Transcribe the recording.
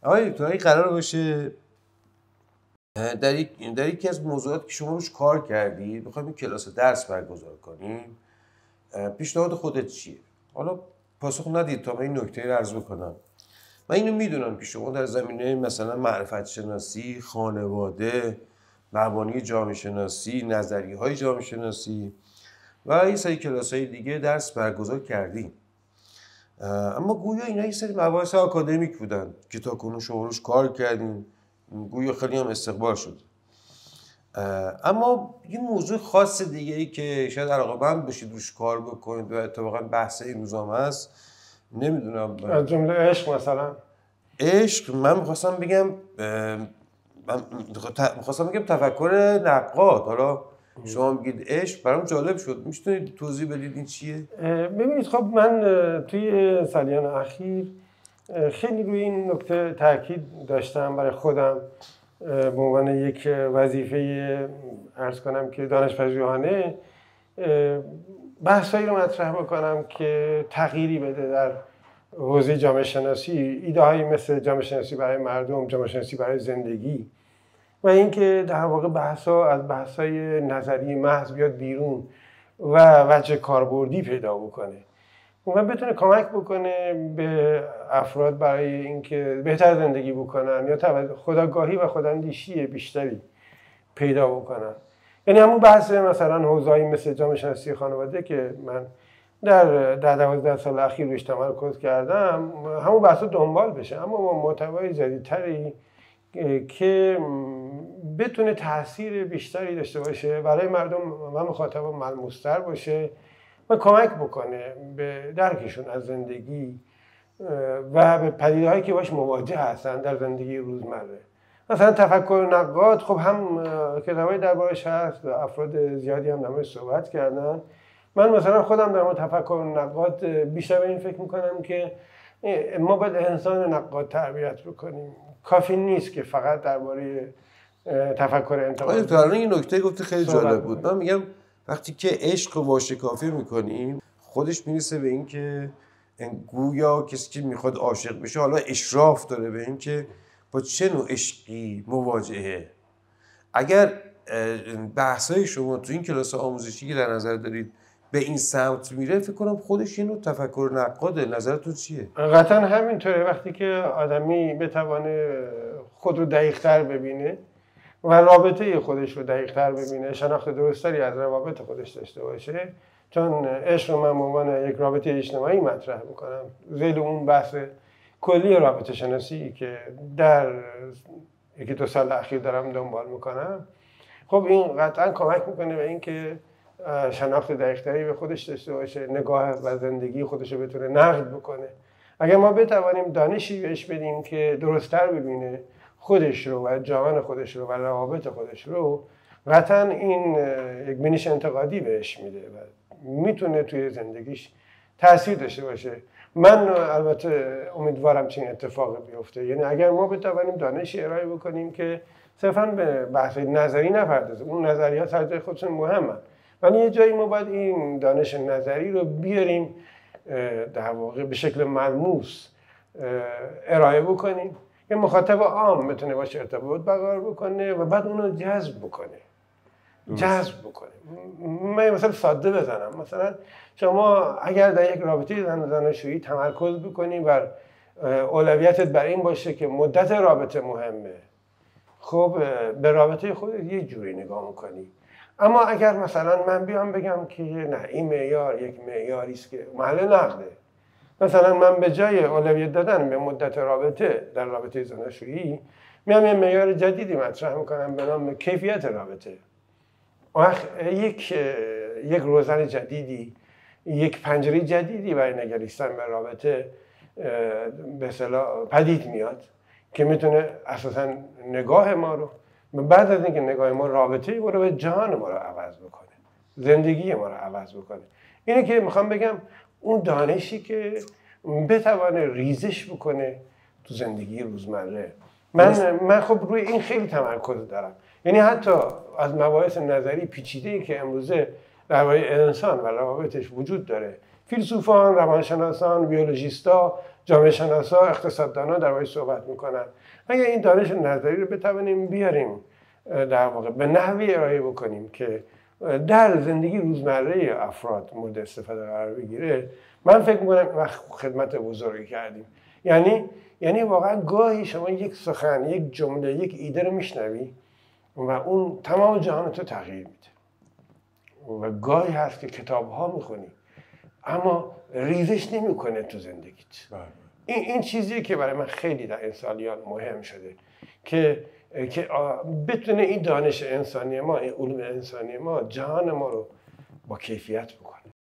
آقای دکتر قرار باشه در یکی از موضوعات که شما روش کار کردید بخوایم این کلاس درس برگزار کنیم، پیشنهاد خودت چیه؟ حالا پاسخ ندید تا من این نکته رو عرض بکنم. من اینو میدونم که شما در زمینه مثلا معرفت شناسی، خانواده، مبانی جامعه شناسی، نظریه های جامعه شناسی و این سری کلاس های دیگه درس برگزار کردیم، اما گویا اینا یه سری مباحث آکادمیک بودن که تا کنون شما روش کار کردین، گویا خیلی هم استقبال شد. اما یه موضوع خاص دیگه ای که شاید علاقه‌مند باشید روش کار بکنید و اتفاقا بحث این روزام هست، نمیدونم از جمله عشق مثلا. عشق من میخواستم بگم تفکر نقاد. حالا شما میگید عشق، برام جالب شد، میتونید توضیح بدید این چیه؟ ببینید خب من توی سالیان اخیر خیلی روی این نکته تاکید داشتم برای خودم به عنوان یک وظیفه عرض کنم که دانشپژوهانه بحثایی رو مطرح بکنم که تغییری بده در حوزه جامعه شناسی، ایده هایی مثل جامعه شناسی برای مردم، جامعه شناسی برای زندگی و اینکه در واقع بحث‌ها از بحث‌های نظری محض بیاد بیرون و وجه کاربردی پیدا بکنه و بتونه کمک بکنه به افراد برای اینکه بهتر زندگی بکنن یا خودآگاهی و خوداندیشی بیشتری پیدا بکنن. یعنی همون بحث مثلا حوزه‌ای مثل جامعه شناسی خانواده که من در 12 سال اخیر روش تمرکز کردم، همون بحثا دنبال بشه اما با محتوای جدیدتری که بتونه تاثیر بیشتری داشته باشه برای مردم و مخاطبان، ملموس‌تر باشه و کمک بکنه به درکشون از زندگی و به پدیده‌هایی که باش مواجه هستن در زندگی روزمره. مثلا تفکر نقاد، خب هم کتابای دربارش هست و افراد زیادی هم دربارش صحبت کردن. من مثلا خودم در مورد تفکر نقاد بیشتر به این فکر میکنم که ما باید انسان نقاد تربیت بکنیم. کافی نیست که فقط درباره تفکر انتقادی. آره، این نکته گفته خیلی جالب بود. من میگم وقتی که عشق رو واشکافی میکنیم، خودش میرسه به این که گویا کسی که میخواد عاشق بشه حالا اشراف داره به این که با چه نوع عشقی مواجهه. اگر بحثای شما تو این کلاس آموزشی که در نظر دارید به این سمت میره، فکر کنم خودش اینو تفکر نقاده. نظرتون چیه؟ قطعا همینطوره. وقتی که آدمی بتوانه خود رو دقیق‌تر ببینه و رابطه خودش رو دقیق‌تر ببینه، شناخت درستری از روابط خودش داشته باشه، چون عشق رو من به عنوان یک رابطه اجتماعی مطرح میکنم زیر اون بحث کلی رابطه شناسی که در یکی دو سال اخیر دارم دنبال میکنم، خب این قطعا کمک میکنه به اینکه شناخت دقیق‌تری به خودش داشته باشه، نگاه و زندگی خودش رو بتونه نقد بکنه. اگر ما بتوانیم دانشی بهش بدیم که درست‌تر ببینه خودش رو و جهان خودش رو و روابط خودش رو، قطعا این یک بینش انتقادی بهش میده و میتونه توی زندگیش تاثیر داشته باشه. من البته امیدوارم چنین اتفاقی بیفته. یعنی اگر ما بتوانیم دانشی ارائه بکنیم که صرفاً به بحث نظری نپردازه، اون نظریات هر جای خودشون مهمن، ولی یه جایی ما باید این دانش نظری رو بیاریم در واقع به شکل ملموس ارائه بکنیم که مخاطب عام بتونه باشه ارتباط برقرار بکنه و بعد اون رو جذب بکنه. من مثلا ساده بزنم، مثلا شما اگر در یک رابطه زناشویی تمرکز بکنی بر اولویتت بر این باشه که مدت رابطه مهمه، خب به رابطه خودت یه جوری نگاه میکنی. اما اگر مثلا من بیام بگم که نه این معیار یک معیاری است که محل نقده، مثلا من به جای اولویت دادن به مدت رابطه در رابطه زناشویی میام یه معیار جدیدی مطرح میکنم به نام کیفیت رابطه. یک روزن جدیدی، یک پنجره جدیدی برای نگریستن به رابطه به اصطلاح پدید میاد که میتونه اساسا نگاه ما رو، بعد از اینکه نگاه ما رابطه ما رو به جهان ما رو عوض بکنه، زندگی ما رو عوض بکنه. اینه که میخوام بگم اون دانشی که بتوانه ریزش بکنه تو زندگی روزمره. من خب روی این خیلی تمرکز دارم. یعنی حتی از مباحث نظری پیچیده‌ای که امروزه درباره انسان و روابطش وجود داره، فیلسوفان، روانشناسان، بیولوژیستا جامعه شناسا، اقتصاددانا درباره‌اش صحبت میکنن. اگر این دانش نظری رو بتوانیم بیاریم در واقع به نحوی ارائه بکنیم که در زندگی روزمره افراد مورد استفاده قرار بگیره، من فکر میکنم وقت خدمت بزرگی کردیم. یعنی واقعا گاهی شما یک سخن، یک جمله، یک ایده رو میشنوی و اون تمام جهان تو تغییر میده. و گاهی هست که کتاب ها میخونی اما ریزش نمیکنه تو زندگیت. این چیزیه که برای من خیلی در این سالیان مهم شده که بتونه این دانش انسانی ما، این علوم انسانی ما جهان ما رو با کیفیت بکنه.